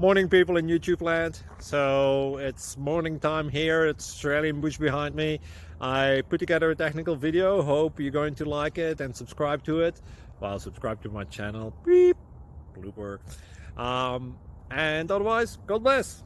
Morning, people in YouTube land. So it's morning time here. It's Australian bush behind me. I put together a technical video. Hope you're going to like it and subscribe to it. Well, subscribe to my channel. Beep. Blooper. And otherwise, God bless.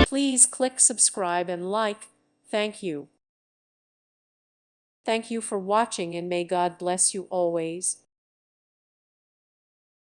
Please click subscribe and like. Thank you. Thank you for watching and may God bless you always.